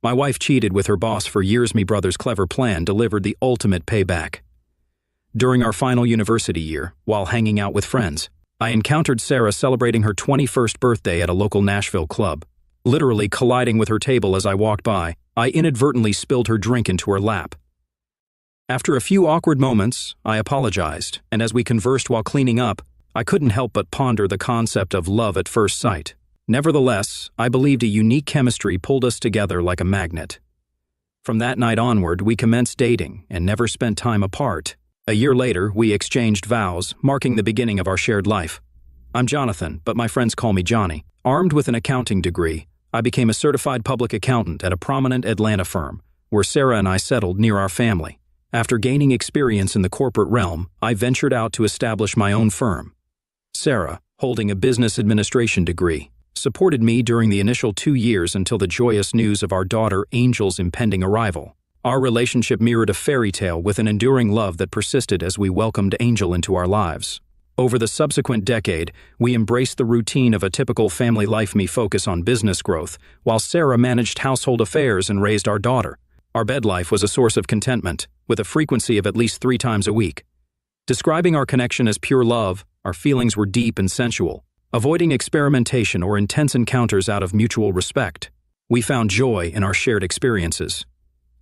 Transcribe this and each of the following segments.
My wife cheated with her boss for years. Me brother's clever plan delivered the ultimate payback. During our final university year, while hanging out with friends, I encountered Sarah celebrating her 21st birthday at a local Nashville club. Literally colliding with her table as I walked by, I inadvertently spilled her drink into her lap. After a few awkward moments, I apologized, and as we conversed while cleaning up, I couldn't help but ponder the concept of love at first sight. Nevertheless, I believed a unique chemistry pulled us together like a magnet. From that night onward, we commenced dating and never spent time apart. A year later, we exchanged vows, marking the beginning of our shared life. I'm Jonathan, but my friends call me Johnny. Armed with an accounting degree, I became a certified public accountant at a prominent Atlanta firm, where Sarah and I settled near our family. After gaining experience in the corporate realm, I ventured out to establish my own firm. Sarah, holding a business administration degree, supported me during the initial 2 years until the joyous news of our daughter Angel's impending arrival. Our relationship mirrored a fairy tale with an enduring love that persisted as we welcomed Angel into our lives. Over the subsequent decade, we embraced the routine of a typical family life. Me focus on business growth, while Sarah managed household affairs and raised our daughter. Our bed life was a source of contentment, with a frequency of at least 3 times a week. Describing our connection as pure love, our feelings were deep and sensual, avoiding experimentation or intense encounters out of mutual respect. We found joy in our shared experiences.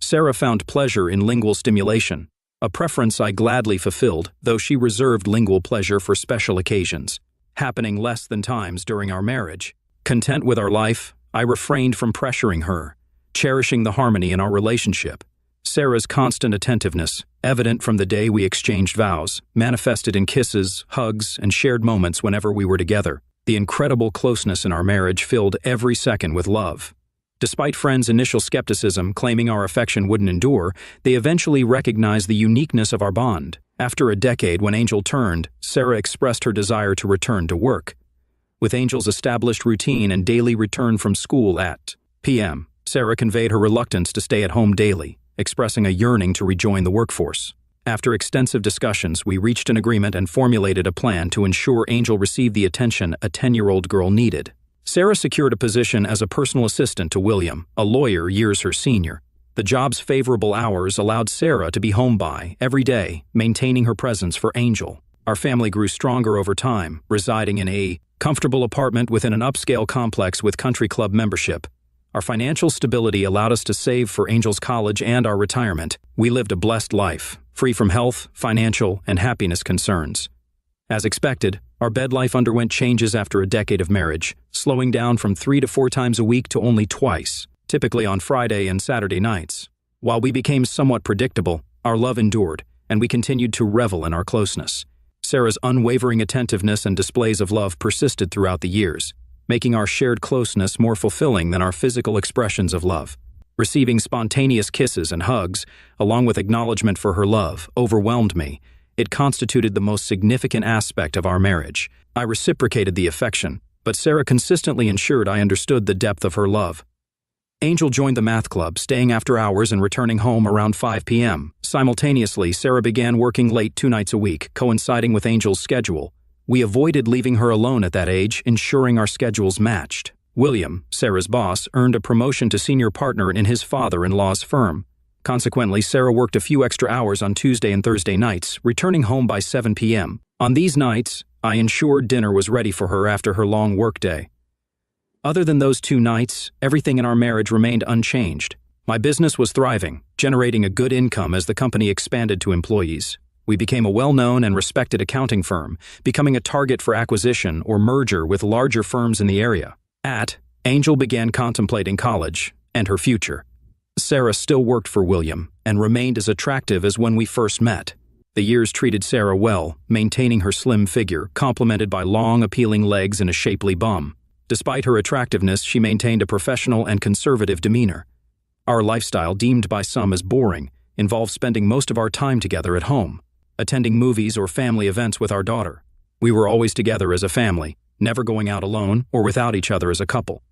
Sarah found pleasure in lingual stimulation, a preference I gladly fulfilled, though she reserved lingual pleasure for special occasions, happening less than times during our marriage. Content with our life, I refrained from pressuring her, cherishing the harmony in our relationship. Sarah's constant attentiveness, evident from the day we exchanged vows, manifested in kisses, hugs, and shared moments whenever we were together. The incredible closeness in our marriage filled every second with love. Despite friends' initial skepticism claiming our affection wouldn't endure, they eventually recognized the uniqueness of our bond. After a decade, when Angel turned, Sarah expressed her desire to return to work. With Angel's established routine and daily return from school at p.m., Sarah conveyed her reluctance to stay at home daily, expressing a yearning to rejoin the workforce. After extensive discussions, we reached an agreement and formulated a plan to ensure Angel received the attention a 10-year-old girl needed. Sarah secured a position as a personal assistant to William, a lawyer years her senior. The job's favorable hours allowed Sarah to be home by every day, maintaining her presence for Angel. Our family grew stronger over time, residing in a comfortable apartment within an upscale complex with country club membership. Our financial stability allowed us to save for Angel's college and our retirement. We lived a blessed life, free from health, financial, and happiness concerns. As expected, our bed life underwent changes after a decade of marriage, slowing down from 3 to 4 times a week to only twice, typically on Friday and Saturday nights. While we became somewhat predictable, our love endured, and we continued to revel in our closeness. Sarah's unwavering attentiveness and displays of love persisted throughout the years, making our shared closeness more fulfilling than our physical expressions of love. Receiving spontaneous kisses and hugs, along with acknowledgement for her love, overwhelmed me. It constituted the most significant aspect of our marriage. I reciprocated the affection, but Sarah consistently ensured I understood the depth of her love. Angel joined the math club, staying after hours and returning home around 5 p.m. Simultaneously, Sarah began working late 2 nights a week, coinciding with Angel's schedule. We avoided leaving her alone at that age, ensuring our schedules matched. William, Sarah's boss, earned a promotion to senior partner in his father-in-law's firm. Consequently, Sarah worked a few extra hours on Tuesday and Thursday nights, returning home by 7 p.m. On these nights, I ensured dinner was ready for her after her long workday. Other than those 2 nights, everything in our marriage remained unchanged. My business was thriving, generating a good income as the company expanded to employees. We became a well-known and respected accounting firm, becoming a target for acquisition or merger with larger firms in the area. Angel began contemplating college and her future. Sarah still worked for William and remained as attractive as when we first met. The years treated Sarah well, maintaining her slim figure, complemented by long, appealing legs and a shapely bum. Despite her attractiveness, she maintained a professional and conservative demeanor. Our lifestyle, deemed by some as boring, involved spending most of our time together at home, attending movies or family events with our daughter. We were always together as a family, never going out alone or without each other as a couple.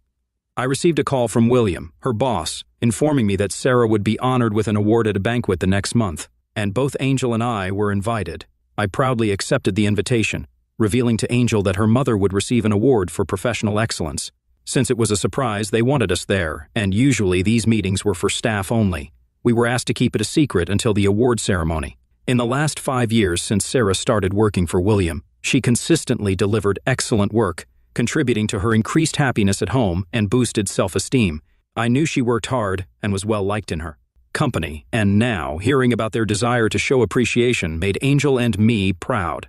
I received a call from William, her boss, informing me that Sarah would be honored with an award at a banquet the next month, and both Angel and I were invited. I proudly accepted the invitation, revealing to Angel that her mother would receive an award for professional excellence. Since it was a surprise, they wanted us there, and usually these meetings were for staff only. We were asked to keep it a secret until the award ceremony. In the last 5 years since Sarah started working for William, she consistently delivered excellent work, contributing to her increased happiness at home and boosted self-esteem. I knew she worked hard and was well liked in her company, and now, hearing about their desire to show appreciation made Angel and me proud.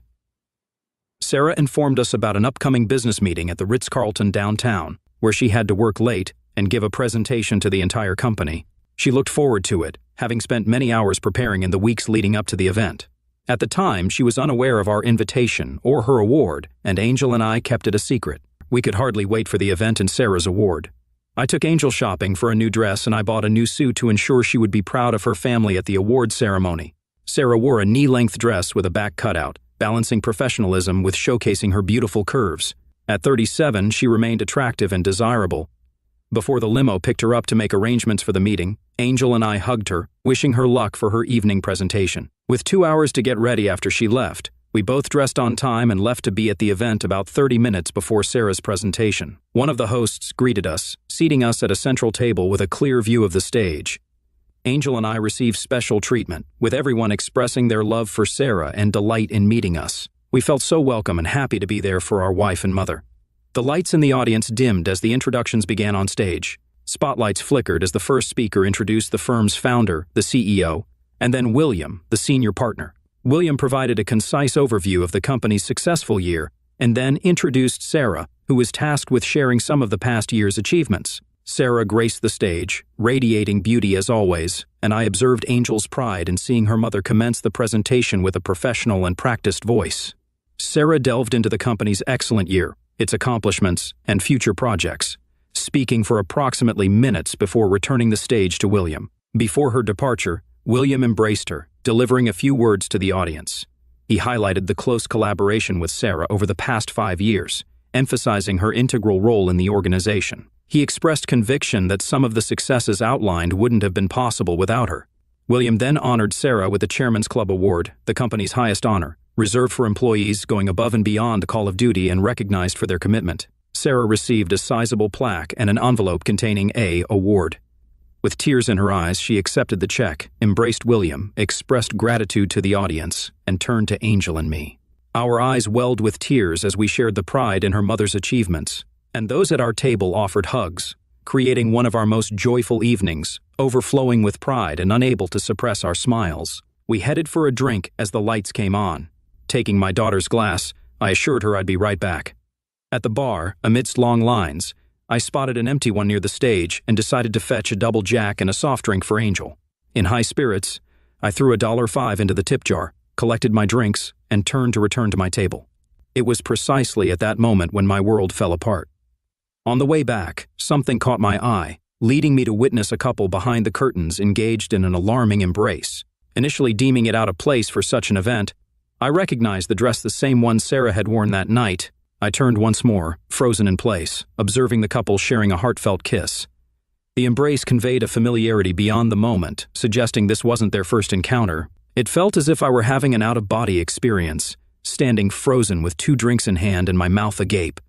Sarah informed us about an upcoming business meeting at the Ritz-Carlton downtown, where she had to work late and give a presentation to the entire company. She looked forward to it, having spent many hours preparing in the weeks leading up to the event. At the time, she was unaware of our invitation or her award, and Angel and I kept it a secret. We could hardly wait for the event and Sarah's award. I took Angel shopping for a new dress, and I bought a new suit to ensure she would be proud of her family at the award ceremony. Sarah wore a knee-length dress with a back cutout, balancing professionalism with showcasing her beautiful curves. At 37, she remained attractive and desirable. Before the limo picked her up to make arrangements for the meeting, Angel and I hugged her, wishing her luck for her evening presentation. With 2 hours to get ready after she left, we both dressed on time and left to be at the event about 30 minutes before Sarah's presentation. One of the hosts greeted us, seating us at a central table with a clear view of the stage. Angel and I received special treatment, with everyone expressing their love for Sarah and delight in meeting us. We felt so welcome and happy to be there for our wife and mother. The lights in the audience dimmed as the introductions began on stage. Spotlights flickered as the first speaker introduced the firm's founder, the CEO, and then William, the senior partner. William provided a concise overview of the company's successful year and then introduced Sarah, who was tasked with sharing some of the past year's achievements. Sarah graced the stage, radiating beauty as always, and I observed Angel's pride in seeing her mother commence the presentation with a professional and practiced voice. Sarah delved into the company's excellent year, its accomplishments, and future projects, speaking for approximately minutes before returning the stage to William. Before her departure, William embraced her, delivering a few words to the audience. He highlighted the close collaboration with Sarah over the past 5 years, emphasizing her integral role in the organization. He expressed conviction that some of the successes outlined wouldn't have been possible without her. William then honored Sarah with the Chairman's Club Award, the company's highest honor, reserved for employees going above and beyond the call of duty and recognized for their commitment. Sarah received a sizable plaque and an envelope containing an award. With tears in her eyes, she accepted the check, embraced William, expressed gratitude to the audience, and turned to Angel and me. Our eyes welled with tears as we shared the pride in her mother's achievements, and those at our table offered hugs, creating one of our most joyful evenings, overflowing with pride and unable to suppress our smiles. We headed for a drink as the lights came on. Taking my daughter's glass, I assured her I'd be right back. At the bar, amidst long lines, I spotted an empty one near the stage and decided to fetch a double Jack and a soft drink for Angel. In high spirits, I threw $1.05 into the tip jar, collected my drinks, and turned to return to my table. It was precisely at that moment when my world fell apart. On the way back, something caught my eye, leading me to witness a couple behind the curtains engaged in an alarming embrace. Initially deeming it out of place for such an event, I recognized the dress the same one Sarah had worn that night. I turned once more, frozen in place, observing the couple sharing a heartfelt kiss. The embrace conveyed a familiarity beyond the moment, suggesting this wasn't their first encounter. It felt as if I were having an out-of-body experience, standing frozen with 2 drinks in hand and my mouth agape.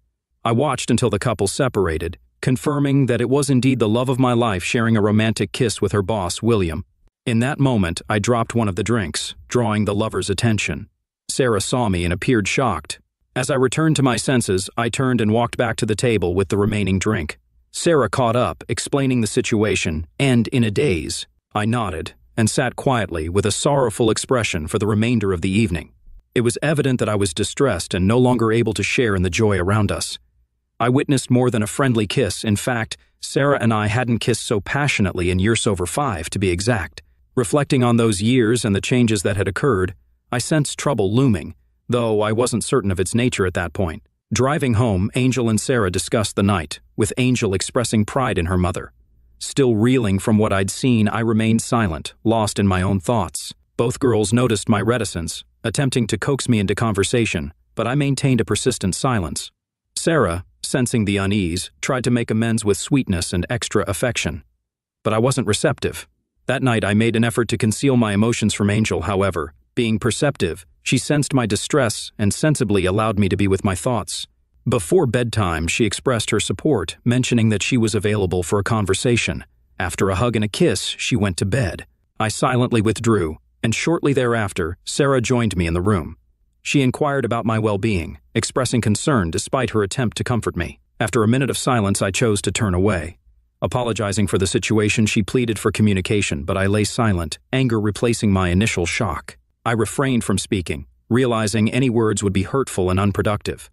I watched until the couple separated, confirming that it was indeed the love of my life sharing a romantic kiss with her boss, William. In that moment, I dropped one of the drinks, drawing the lover's attention. Sarah saw me and appeared shocked. As I returned to my senses, I turned and walked back to the table with the remaining drink. Sarah caught up, explaining the situation, and in a daze, I nodded and sat quietly with a sorrowful expression for the remainder of the evening. It was evident that I was distressed and no longer able to share in the joy around us. I witnessed more than a friendly kiss. In fact, Sarah and I hadn't kissed so passionately in years over 5, to be exact. Reflecting on those years and the changes that had occurred, I sensed trouble looming, though I wasn't certain of its nature at that point. Driving home, Angel and Sarah discussed the night, with Angel expressing pride in her mother. Still reeling from what I'd seen, I remained silent, lost in my own thoughts. Both girls noticed my reticence, attempting to coax me into conversation, but I maintained a persistent silence. Sarah, sensing the unease, tried to make amends with sweetness and extra affection. But I wasn't receptive. That night I made an effort to conceal my emotions from Angel, however. Being perceptive, she sensed my distress and sensibly allowed me to be with my thoughts. Before bedtime, she expressed her support, mentioning that she was available for a conversation. After a hug and a kiss, she went to bed. I silently withdrew, and shortly thereafter, Sarah joined me in the room. She inquired about my well-being, expressing concern despite her attempt to comfort me. After a minute of silence, I chose to turn away. Apologizing for the situation, she pleaded for communication, but I lay silent, anger replacing my initial shock. I refrained from speaking, realizing any words would be hurtful and unproductive.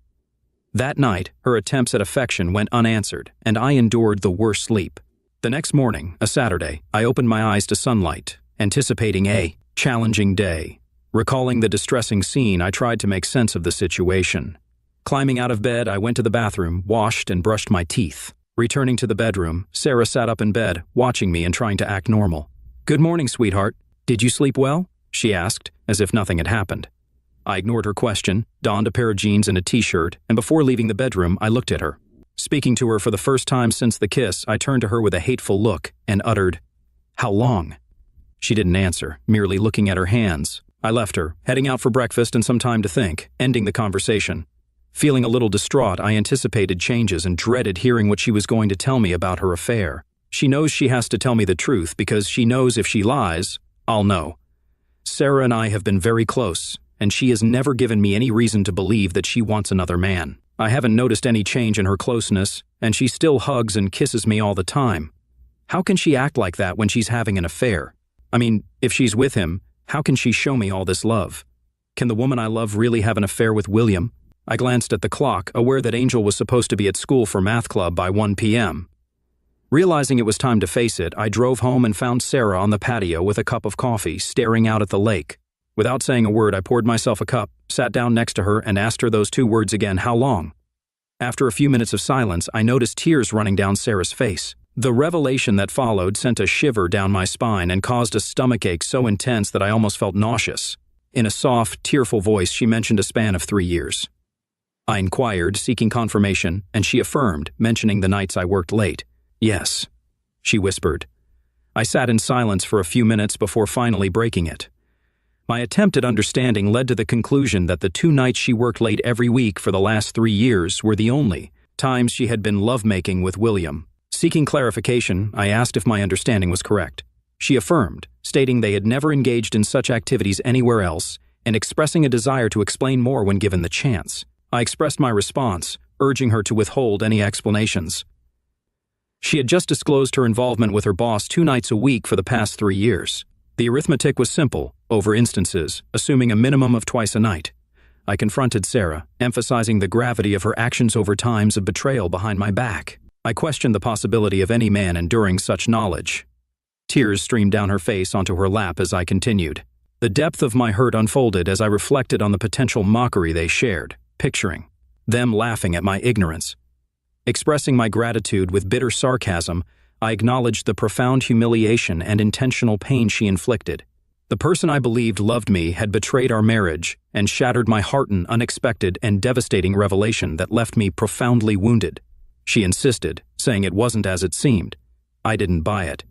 That night, her attempts at affection went unanswered, and I endured the worst sleep. The next morning, a Saturday, I opened my eyes to sunlight, anticipating a challenging day. Recalling the distressing scene, I tried to make sense of the situation. Climbing out of bed, I went to the bathroom, washed and brushed my teeth. Returning to the bedroom, Sarah sat up in bed, watching me and trying to act normal. "Good morning, sweetheart. Did you sleep well?" she asked, as if nothing had happened. I ignored her question, donned a pair of jeans and a t-shirt, and before leaving the bedroom, I looked at her. Speaking to her for the first time since the kiss, I turned to her with a hateful look and uttered, "How long?" She didn't answer, merely looking at her hands. I left her, heading out for breakfast and some time to think, ending the conversation. Feeling a little distraught, I anticipated changes and dreaded hearing what she was going to tell me about her affair. She knows she has to tell me the truth because she knows if she lies, I'll know. Sarah and I have been very close, and she has never given me any reason to believe that she wants another man. I haven't noticed any change in her closeness, and she still hugs and kisses me all the time. How can she act like that when she's having an affair? I mean, if she's with him, how can she show me all this love? Can the woman I love really have an affair with William? I glanced at the clock, aware that Angel was supposed to be at school for math club by 1 p.m. Realizing it was time to face it, I drove home and found Sarah on the patio with a cup of coffee, staring out at the lake. Without saying a word, I poured myself a cup, sat down next to her, and asked her those two words again, "How long?" After a few minutes of silence, I noticed tears running down Sarah's face. The revelation that followed sent a shiver down my spine and caused a stomachache so intense that I almost felt nauseous. In a soft, tearful voice, she mentioned a span of 3 years. I inquired, seeking confirmation, and she affirmed, mentioning the nights I worked late. "Yes," she whispered. I sat in silence for a few minutes before finally breaking it. My attempt at understanding led to the conclusion that the 2 nights she worked late every week for the last 3 years were the only times she had been lovemaking with William. Seeking clarification, I asked if my understanding was correct. She affirmed, stating they had never engaged in such activities anywhere else, and expressing a desire to explain more when given the chance. I expressed my response, urging her to withhold any explanations. She had just disclosed her involvement with her boss 2 nights a week for the past 3 years. The arithmetic was simple, over instances, assuming a minimum of twice a night. I confronted Sarah, emphasizing the gravity of her actions over times of betrayal behind my back. I questioned the possibility of any man enduring such knowledge. Tears streamed down her face onto her lap as I continued. The depth of my hurt unfolded as I reflected on the potential mockery they shared, picturing them laughing at my ignorance. Expressing my gratitude with bitter sarcasm, I acknowledged the profound humiliation and intentional pain she inflicted. The person I believed loved me had betrayed our marriage and shattered my heart in unexpected and devastating revelation that left me profoundly wounded. She insisted, saying it wasn't as it seemed. I didn't buy it.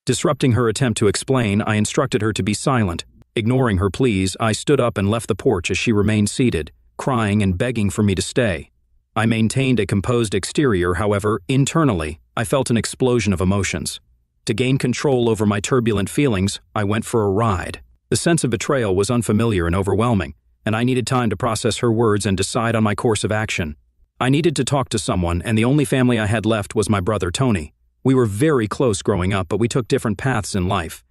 Disrupting her attempt to explain, I instructed her to be silent. Ignoring her pleas, I stood up and left the porch as she remained seated, crying and begging for me to stay. I maintained a composed exterior, however, internally, I felt an explosion of emotions. To gain control over my turbulent feelings, I went for a ride. The sense of betrayal was unfamiliar and overwhelming, and I needed time to process her words and decide on my course of action. I needed to talk to someone, and the only family I had left was my brother Tony. We were very close growing up, but we took different paths in life.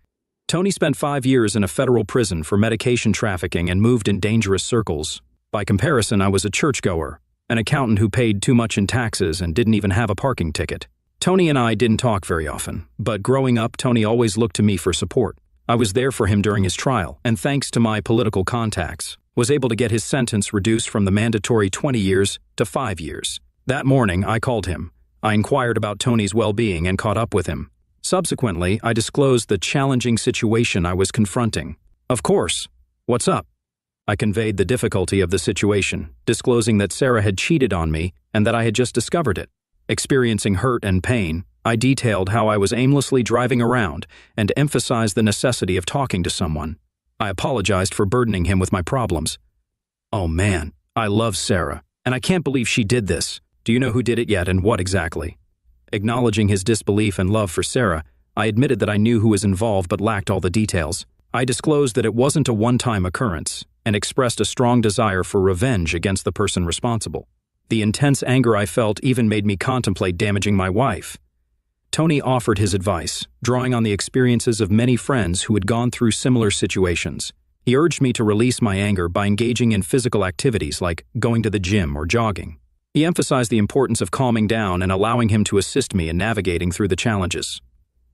Tony spent 5 years in a federal prison for medication trafficking and moved in dangerous circles. By comparison, I was a churchgoer, an accountant who paid too much in taxes and didn't even have a parking ticket. Tony and I didn't talk very often, but growing up, Tony always looked to me for support. I was there for him during his trial, and thanks to my political contacts, was able to get his sentence reduced from the mandatory 20 years to 5 years. That morning, I called him. I inquired about Tony's well-being and caught up with him. Subsequently, I disclosed the challenging situation I was confronting. "Of course. What's up?" I conveyed the difficulty of the situation, disclosing that Sarah had cheated on me and that I had just discovered it. Experiencing hurt and pain, I detailed how I was aimlessly driving around and emphasized the necessity of talking to someone. I apologized for burdening him with my problems. "Oh man, I love Sarah. And I can't believe she did this. Do you know who did it yet and what exactly? Acknowledging his disbelief and love for Sarah, I admitted that I knew who was involved but lacked all the details. I disclosed that it wasn't a one-time occurrence and expressed a strong desire for revenge against the person responsible. The intense anger I felt even made me contemplate damaging my wife. Tony offered his advice, drawing on the experiences of many friends who had gone through similar situations. He urged me to release my anger by engaging in physical activities like going to the gym or jogging. He emphasized the importance of calming down and allowing him to assist me in navigating through the challenges.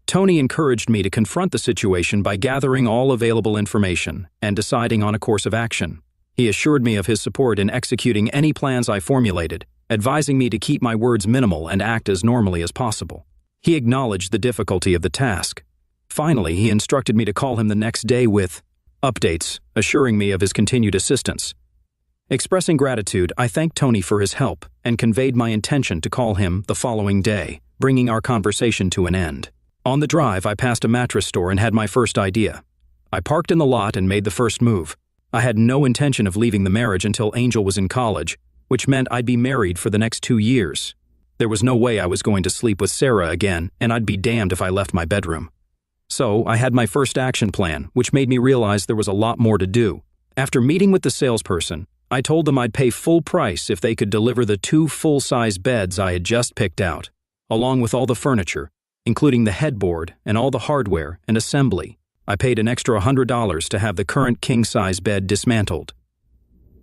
Tony encouraged me to confront the situation by gathering all available information and deciding on a course of action. He assured me of his support in executing any plans I formulated, advising me to keep my words minimal and act as normally as possible. He acknowledged the difficulty of the task. Finally, he instructed me to call him the next day with updates, assuring me of his continued assistance. Expressing gratitude, I thanked Tony for his help and conveyed my intention to call him the following day, bringing our conversation to an end. On the drive, I passed a mattress store and had my first idea. I parked in the lot and made the first move. I had no intention of leaving the marriage until Angel was in college, which meant I'd be married for the next 2 years. There was no way I was going to sleep with Sarah again, and I'd be damned if I left my bedroom. So I had my first action plan, which made me realize there was a lot more to do. After meeting with the salesperson, I told them I'd pay full price if they could deliver the 2 full-size beds I had just picked out, along with all the furniture, including the headboard and all the hardware and assembly. I paid an extra $100 to have the current king-size bed dismantled.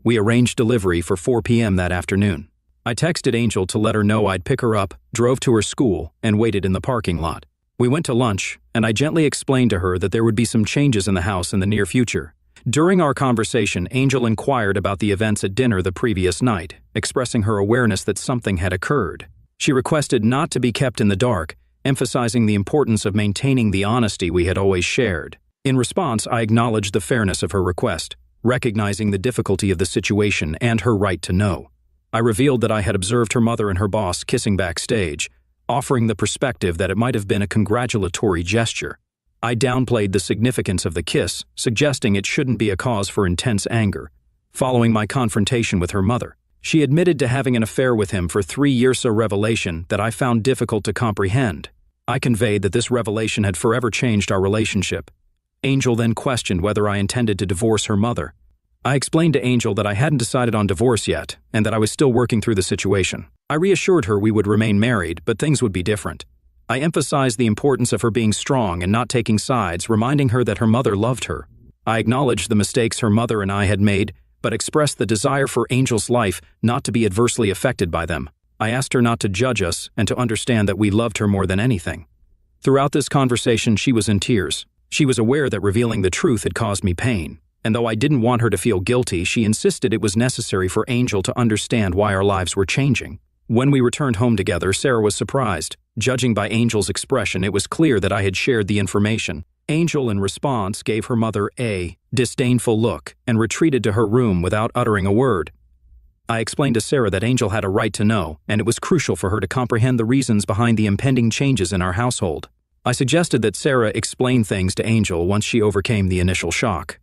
We arranged delivery for 4 p.m. that afternoon. I texted Angel to let her know I'd pick her up, drove to her school, and waited in the parking lot. We went to lunch, and I gently explained to her that there would be some changes in the house in the near future. During our conversation, Angel inquired about the events at dinner the previous night, expressing her awareness that something had occurred. She requested not to be kept in the dark, emphasizing the importance of maintaining the honesty we had always shared. In response, I acknowledged the fairness of her request, recognizing the difficulty of the situation and her right to know. I revealed that I had observed her mother and her boss kissing backstage, offering the perspective that it might have been a congratulatory gesture. I downplayed the significance of the kiss, suggesting it shouldn't be a cause for intense anger. Following my confrontation with her mother, she admitted to having an affair with him for 3 years, a revelation that I found difficult to comprehend. I conveyed that this revelation had forever changed our relationship. Angel then questioned whether I intended to divorce her mother. I explained to Angel that I hadn't decided on divorce yet, and that I was still working through the situation. I reassured her we would remain married, but things would be different. I emphasized the importance of her being strong and not taking sides, reminding her that her mother loved her. I acknowledged the mistakes her mother and I had made, but expressed the desire for Angel's life not to be adversely affected by them. I asked her not to judge us and to understand that we loved her more than anything. Throughout this conversation, she was in tears. She was aware that revealing the truth had caused me pain. And though I didn't want her to feel guilty, she insisted it was necessary for Angel to understand why our lives were changing. When we returned home together, Sarah was surprised. Judging by Angel's expression, it was clear that I had shared the information. Angel, in response, gave her mother a disdainful look and retreated to her room without uttering a word. I explained to Sarah that Angel had a right to know, and it was crucial for her to comprehend the reasons behind the impending changes in our household. I suggested that Sarah explain things to Angel once she overcame the initial shock.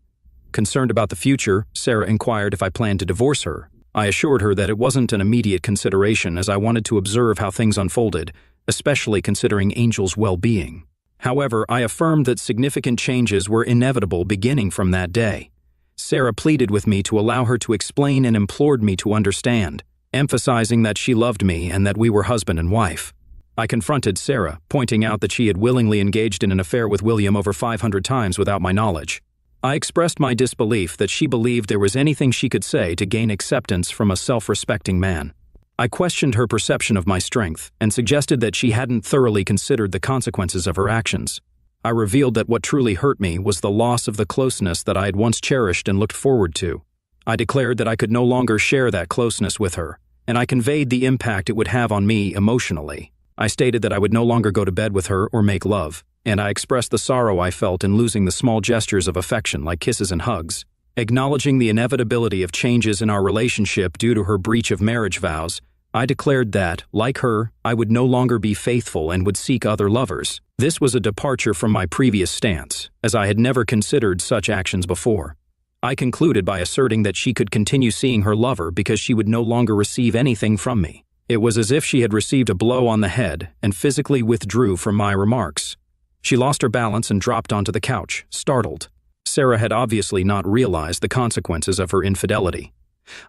Concerned about the future, Sarah inquired if I planned to divorce her. I assured her that it wasn't an immediate consideration, as I wanted to observe how things unfolded, especially considering Angel's well-being. However, I affirmed that significant changes were inevitable beginning from that day. Sarah pleaded with me to allow her to explain and implored me to understand, emphasizing that she loved me and that we were husband and wife. I confronted Sarah, pointing out that she had willingly engaged in an affair with William over 500 times without my knowledge. I expressed my disbelief that she believed there was anything she could say to gain acceptance from a self-respecting man. I questioned her perception of my strength and suggested that she hadn't thoroughly considered the consequences of her actions. I revealed that what truly hurt me was the loss of the closeness that I had once cherished and looked forward to. I declared that I could no longer share that closeness with her, and I conveyed the impact it would have on me emotionally. I stated that I would no longer go to bed with her or make love, and I expressed the sorrow I felt in losing the small gestures of affection like kisses and hugs. Acknowledging the inevitability of changes in our relationship due to her breach of marriage vows, I declared that, like her, I would no longer be faithful and would seek other lovers. This was a departure from my previous stance, as I had never considered such actions before. I concluded by asserting that she could continue seeing her lover because she would no longer receive anything from me. It was as if she had received a blow on the head and physically withdrew from my remarks. She lost her balance and dropped onto the couch, startled. Sarah had obviously not realized the consequences of her infidelity.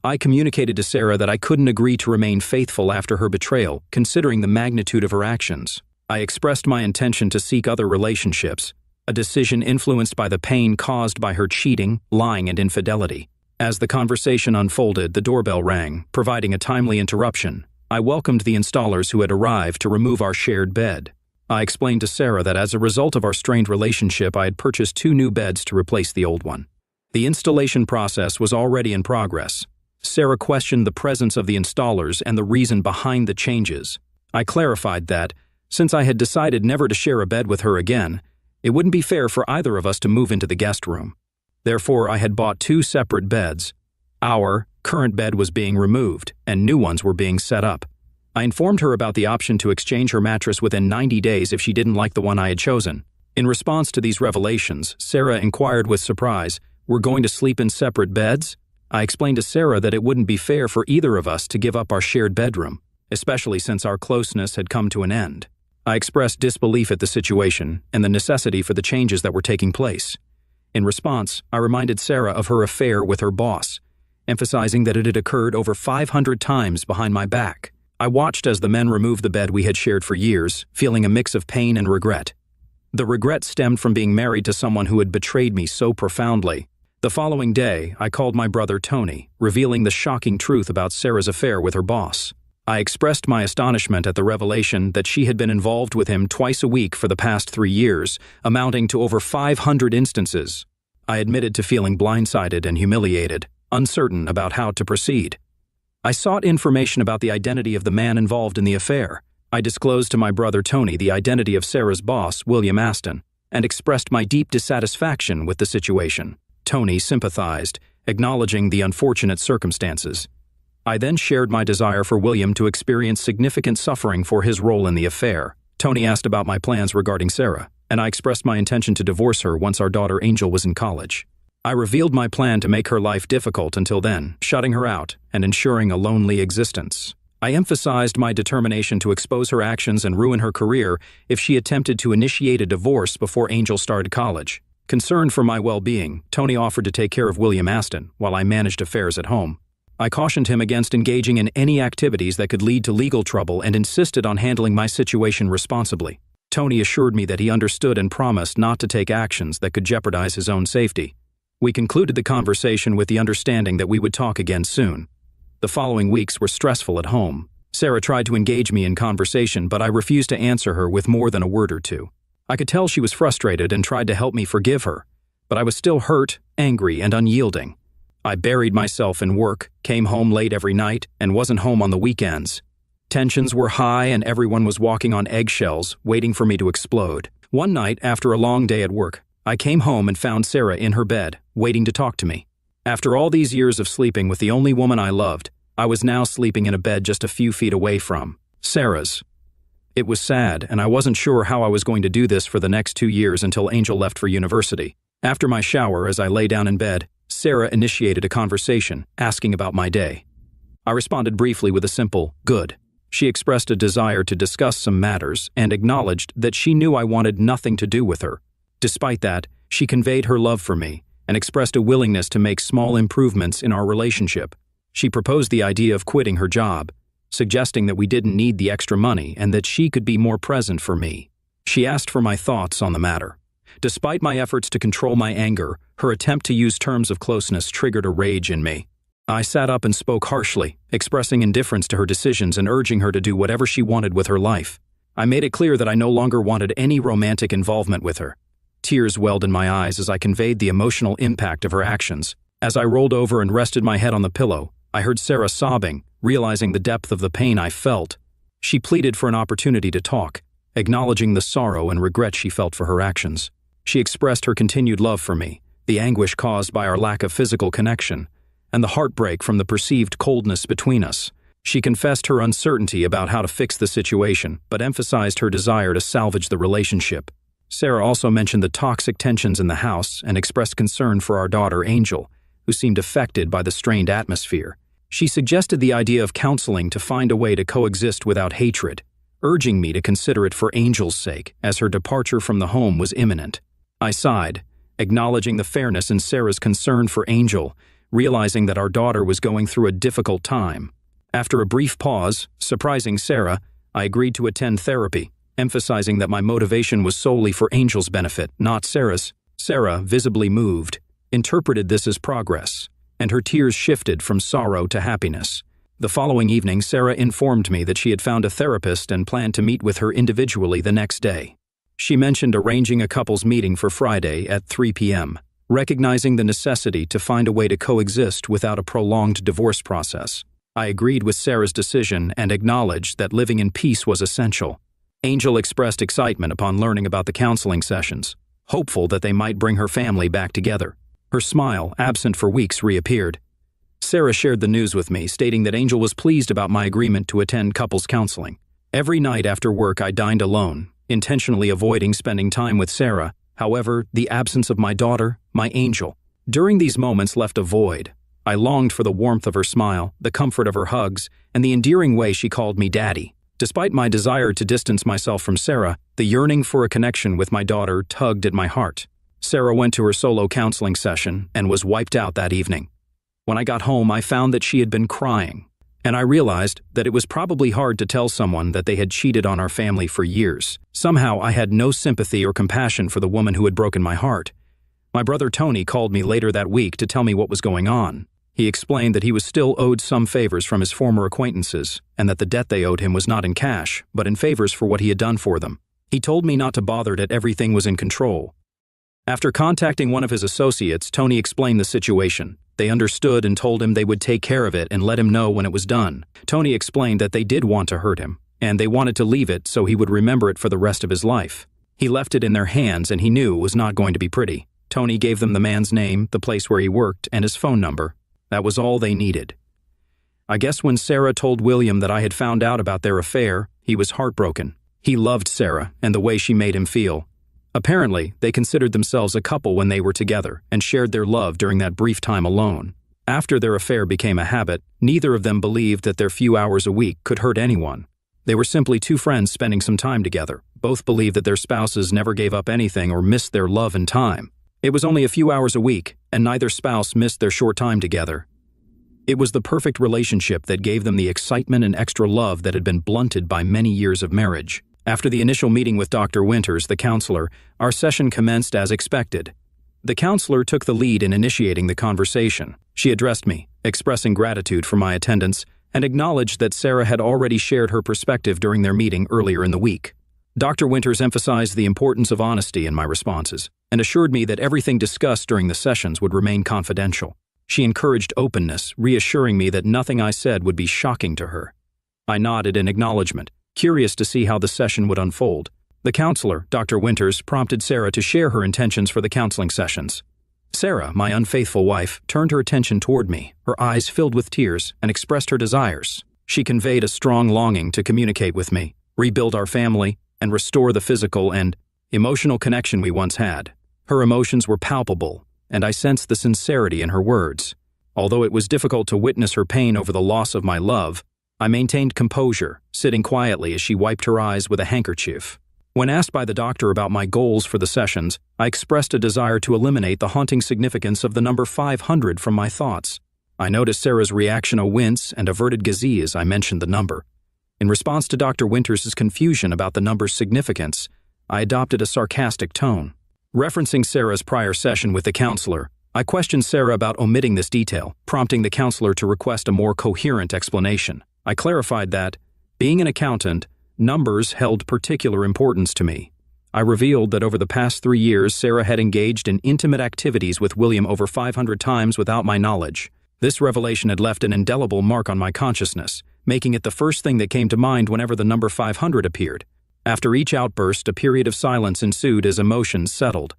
I communicated to Sarah that I couldn't agree to remain faithful after her betrayal, considering the magnitude of her actions. I expressed my intention to seek other relationships, a decision influenced by the pain caused by her cheating, lying, and infidelity. As the conversation unfolded, the doorbell rang, providing a timely interruption. I welcomed the installers who had arrived to remove our shared bed. I explained to Sarah that as a result of our strained relationship, I had purchased 2 new beds to replace the old one. The installation process was already in progress. Sarah questioned the presence of the installers and the reason behind the changes. I clarified that, since I had decided never to share a bed with her again, it wouldn't be fair for either of us to move into the guest room. Therefore, I had bought 2 separate beds. Our current bed was being removed, and new ones were being set up. I informed her about the option to exchange her mattress within 90 days if she didn't like the one I had chosen. In response to these revelations, Sarah inquired with surprise, "We're going to sleep in separate beds?" I explained to Sarah that it wouldn't be fair for either of us to give up our shared bedroom, especially since our closeness had come to an end. I expressed disbelief at the situation and the necessity for the changes that were taking place. In response, I reminded Sarah of her affair with her boss, emphasizing that it had occurred over 500 times behind my back. I watched as the men removed the bed we had shared for years, feeling a mix of pain and regret. The regret stemmed from being married to someone who had betrayed me so profoundly. The following day, I called my brother Tony, revealing the shocking truth about Sarah's affair with her boss. I expressed my astonishment at the revelation that she had been involved with him twice a week for the past 3 years, amounting to over 500 instances. I admitted to feeling blindsided and humiliated, uncertain about how to proceed. I sought information about the identity of the man involved in the affair. I disclosed to my brother Tony the identity of Sarah's boss, William Aston, and expressed my deep dissatisfaction with the situation. Tony sympathized, acknowledging the unfortunate circumstances. I then shared my desire for William to experience significant suffering for his role in the affair. Tony asked about my plans regarding Sarah, and I expressed my intention to divorce her once our daughter Angel was in college. I revealed my plan to make her life difficult until then, shutting her out and ensuring a lonely existence. I emphasized my determination to expose her actions and ruin her career if she attempted to initiate a divorce before Angel started college. Concerned for my well-being, Tony offered to take care of William Aston while I managed affairs at home. I cautioned him against engaging in any activities that could lead to legal trouble and insisted on handling my situation responsibly. Tony assured me that he understood and promised not to take actions that could jeopardize his own safety. We concluded the conversation with the understanding that we would talk again soon. The following weeks were stressful at home. Sarah tried to engage me in conversation, but I refused to answer her with more than a word or two. I could tell she was frustrated and tried to help me forgive her, but I was still hurt, angry, and unyielding. I buried myself in work, came home late every night, and wasn't home on the weekends. Tensions were high and everyone was walking on eggshells, waiting for me to explode. One night, after a long day at work, I came home and found Sarah in her bed, waiting to talk to me. After all these years of sleeping with the only woman I loved, I was now sleeping in a bed just a few feet away from Sarah's. It was sad, and I wasn't sure how I was going to do this for the next 2 years until Angel left for university. After my shower, as I lay down in bed, Sarah initiated a conversation, asking about my day. I responded briefly with a simple, "Good." She expressed a desire to discuss some matters and acknowledged that she knew I wanted nothing to do with her. Despite that, she conveyed her love for me and expressed a willingness to make small improvements in our relationship. She proposed the idea of quitting her job, suggesting that we didn't need the extra money and that she could be more present for me. She asked for my thoughts on the matter. Despite my efforts to control my anger, her attempt to use terms of closeness triggered a rage in me. I sat up and spoke harshly, expressing indifference to her decisions and urging her to do whatever she wanted with her life. I made it clear that I no longer wanted any romantic involvement with her. Tears welled in my eyes as I conveyed the emotional impact of her actions. As I rolled over and rested my head on the pillow, I heard Sarah sobbing, realizing the depth of the pain I felt. She pleaded for an opportunity to talk, acknowledging the sorrow and regret she felt for her actions. She expressed her continued love for me, the anguish caused by our lack of physical connection, and the heartbreak from the perceived coldness between us. She confessed her uncertainty about how to fix the situation, but emphasized her desire to salvage the relationship. Sarah also mentioned the toxic tensions in the house and expressed concern for our daughter, Angel, who seemed affected by the strained atmosphere. She suggested the idea of counseling to find a way to coexist without hatred, urging me to consider it for Angel's sake, as her departure from the home was imminent. I sighed, acknowledging the fairness in Sarah's concern for Angel, realizing that our daughter was going through a difficult time. After a brief pause, surprising Sarah, I agreed to attend therapy, emphasizing that my motivation was solely for Angel's benefit, not Sarah's. Sarah, visibly moved, interpreted this as progress, and her tears shifted from sorrow to happiness. The following evening, Sarah informed me that she had found a therapist and planned to meet with her individually the next day. She mentioned arranging a couples meeting for Friday at 3 p.m., recognizing the necessity to find a way to coexist without a prolonged divorce process. I agreed with Sarah's decision and acknowledged that living in peace was essential. Angel expressed excitement upon learning about the counseling sessions, hopeful that they might bring her family back together. Her smile, absent for weeks, reappeared. Sarah shared the news with me, stating that Angel was pleased about my agreement to attend couples counseling. Every night after work, I dined alone, intentionally avoiding spending time with Sarah. However, the absence of my daughter, my Angel, during these moments left a void. I longed for the warmth of her smile, the comfort of her hugs, and the endearing way she called me Daddy. Despite my desire to distance myself from Sarah, the yearning for a connection with my daughter tugged at my heart. Sarah went to her solo counseling session and was wiped out that evening. When I got home, I found that she had been crying, and I realized that it was probably hard to tell someone that they had cheated on our family for years. Somehow, I had no sympathy or compassion for the woman who had broken my heart. My brother Tony called me later that week to tell me what was going on. He explained that he was still owed some favors from his former acquaintances, and that the debt they owed him was not in cash, but in favors for what he had done for them. He told me not to bother, that everything was in control. After contacting one of his associates, Tony explained the situation. They understood and told him they would take care of it and let him know when it was done. Tony explained that they did want to hurt him, and they wanted to leave it so he would remember it for the rest of his life. He left it in their hands, and he knew it was not going to be pretty. Tony gave them the man's name, the place where he worked, and his phone number. That was all they needed. I guess when Sarah told William that I had found out about their affair, he was heartbroken. He loved Sarah and the way she made him feel. Apparently, they considered themselves a couple when they were together and shared their love during that brief time alone. After their affair became a habit, neither of them believed that their few hours a week could hurt anyone. They were simply two friends spending some time together. Both believed that their spouses never gave up anything or missed their love and time. It was only a few hours a week, and neither spouse missed their short time together. It was the perfect relationship that gave them the excitement and extra love that had been blunted by many years of marriage. After the initial meeting with Dr. Winters, the counselor, our session commenced as expected. The counselor took the lead in initiating the conversation. She addressed me, expressing gratitude for my attendance, and acknowledged that Sarah had already shared her perspective during their meeting earlier in the week. Dr. Winters emphasized the importance of honesty in my responses, and assured me that everything discussed during the sessions would remain confidential. She encouraged openness, reassuring me that nothing I said would be shocking to her. I nodded in acknowledgement, curious to see how the session would unfold. The counselor, Dr. Winters, prompted Sarah to share her intentions for the counseling sessions. Sarah, my unfaithful wife, turned her attention toward me, her eyes filled with tears, and expressed her desires. She conveyed a strong longing to communicate with me, rebuild our family, and restore the physical and emotional connection we once had. Her emotions were palpable, and I sensed the sincerity in her words. Although it was difficult to witness her pain over the loss of my love, I maintained composure, sitting quietly as she wiped her eyes with a handkerchief. When asked by the doctor about my goals for the sessions, I expressed a desire to eliminate the haunting significance of the number 500 from my thoughts. I noticed Sarah's reaction, a wince and averted gaze as I mentioned the number. In response to Dr. Winters' confusion about the number's significance, I adopted a sarcastic tone. Referencing Sarah's prior session with the counselor, I questioned Sarah about omitting this detail, prompting the counselor to request a more coherent explanation. I clarified that, being an accountant, numbers held particular importance to me. I revealed that over the past 3 years, Sarah had engaged in intimate activities with William over 500 times without my knowledge. This revelation had left an indelible mark on my consciousness, making it the first thing that came to mind whenever the number 500 appeared. After each outburst, a period of silence ensued as emotions settled.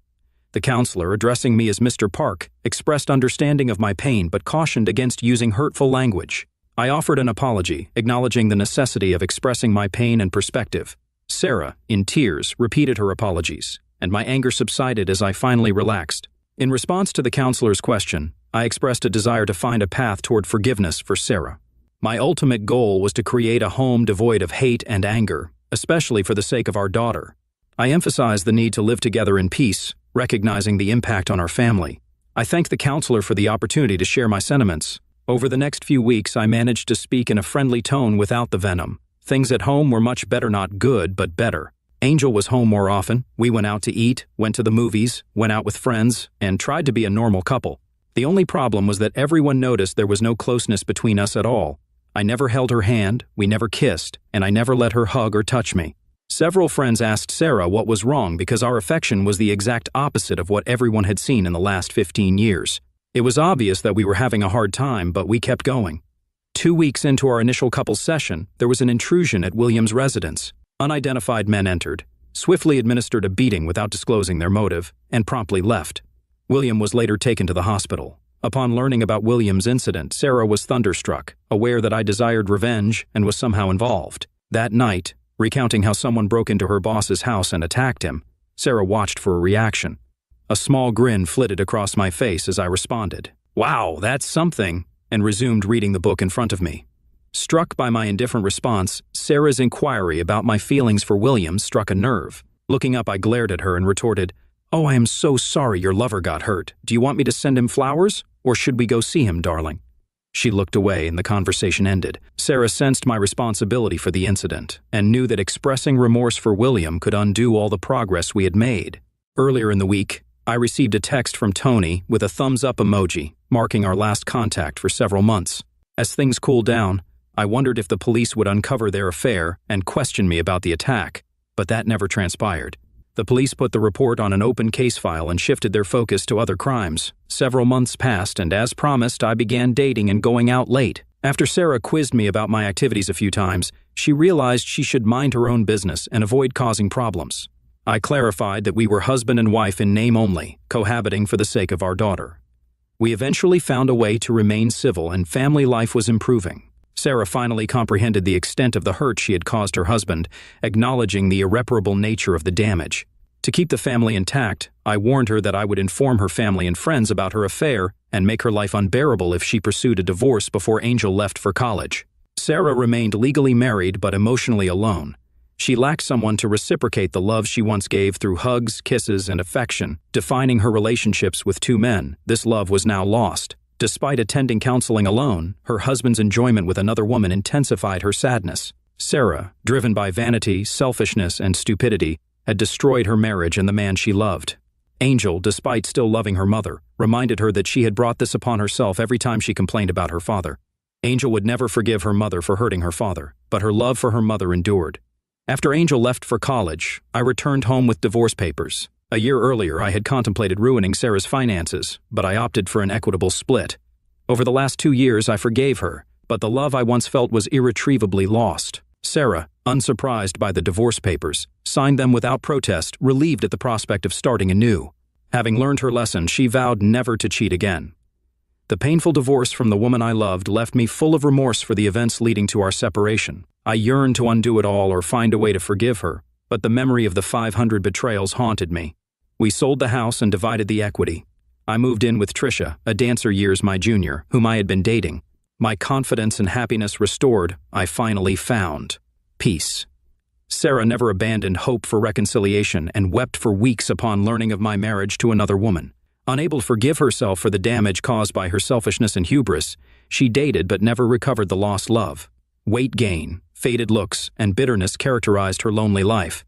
The counselor, addressing me as Mr. Park, expressed understanding of my pain but cautioned against using hurtful language. I offered an apology, acknowledging the necessity of expressing my pain and perspective. Sarah, in tears, repeated her apologies, and my anger subsided as I finally relaxed. In response to the counselor's question, I expressed a desire to find a path toward forgiveness for Sarah. My ultimate goal was to create a home devoid of hate and anger, especially for the sake of our daughter. I emphasized the need to live together in peace, recognizing the impact on our family. I thanked the counselor for the opportunity to share my sentiments. Over the next few weeks, I managed to speak in a friendly tone without the venom. Things at home were much better, not good, but better. Angel was home more often. We went out to eat, went to the movies, went out with friends, and tried to be a normal couple. The only problem was that everyone noticed there was no closeness between us at all. I never held her hand, we never kissed, and I never let her hug or touch me. Several friends asked Sarah what was wrong because our affection was the exact opposite of what everyone had seen in the last 15 years. It was obvious that we were having a hard time, but we kept going. 2 weeks into our initial couples session, there was an intrusion at William's residence. Unidentified men entered, swiftly administered a beating without disclosing their motive, and promptly left. William was later taken to the hospital. Upon learning about William's incident, Sarah was thunderstruck, aware that I desired revenge and was somehow involved. That night, recounting how someone broke into her boss's house and attacked him, Sarah watched for a reaction. A small grin flitted across my face as I responded, "Wow, that's something," and resumed reading the book in front of me. Struck by my indifferent response, Sarah's inquiry about my feelings for William struck a nerve. Looking up, I glared at her and retorted, "Oh, I am so sorry your lover got hurt. Do you want me to send him flowers? Or should we go see him, darling?" She looked away and the conversation ended. Sarah sensed my responsibility for the incident and knew that expressing remorse for William could undo all the progress we had made. Earlier in the week, I received a text from Tony with a thumbs-up emoji, marking our last contact for several months. As things cooled down, I wondered if the police would uncover their affair and question me about the attack, but that never transpired. The police put the report on an open case file and shifted their focus to other crimes. Several months passed, and as promised, I began dating and going out late. After Sarah quizzed me about my activities a few times, she realized she should mind her own business and avoid causing problems. I clarified that we were husband and wife in name only, cohabiting for the sake of our daughter. We eventually found a way to remain civil, and family life was improving. Sarah finally comprehended the extent of the hurt she had caused her husband, acknowledging the irreparable nature of the damage. To keep the family intact, I warned her that I would inform her family and friends about her affair and make her life unbearable if she pursued a divorce before Angel left for college. Sarah remained legally married but emotionally alone. She lacked someone to reciprocate the love she once gave through hugs, kisses, and affection. Defining her relationships with 2 men, this love was now lost. Despite attending counseling alone, her husband's enjoyment with another woman intensified her sadness. Sarah, driven by vanity, selfishness, and stupidity, had destroyed her marriage and the man she loved. Angel, despite still loving her mother, reminded her that she had brought this upon herself every time she complained about her father. Angel would never forgive her mother for hurting her father, but her love for her mother endured. After Angel left for college, I returned home with divorce papers. A year earlier, I had contemplated ruining Sarah's finances, but I opted for an equitable split. Over the last 2 years, I forgave her, but the love I once felt was irretrievably lost. Sarah, unsurprised by the divorce papers, signed them without protest, relieved at the prospect of starting anew. Having learned her lesson, she vowed never to cheat again. The painful divorce from the woman I loved left me full of remorse for the events leading to our separation. I yearned to undo it all or find a way to forgive her, but the memory of the 500 betrayals haunted me. We sold the house and divided the equity. I moved in with Trisha, a dancer years my junior, whom I had been dating. My confidence and happiness restored, I finally found peace. Sarah never abandoned hope for reconciliation and wept for weeks upon learning of my marriage to another woman. Unable to forgive herself for the damage caused by her selfishness and hubris, she dated but never recovered the lost love. Weight gain, faded looks, and bitterness characterized her lonely life.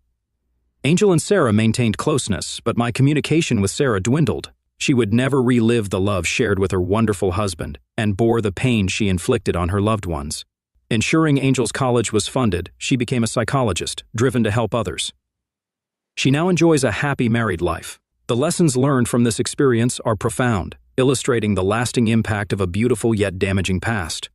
Angel and Sarah maintained closeness, but my communication with Sarah dwindled. She would never relive the love shared with her wonderful husband and bore the pain she inflicted on her loved ones. Ensuring Angel's college was funded, she became a psychologist, driven to help others. She now enjoys a happy married life. The lessons learned from this experience are profound, illustrating the lasting impact of a beautiful yet damaging past.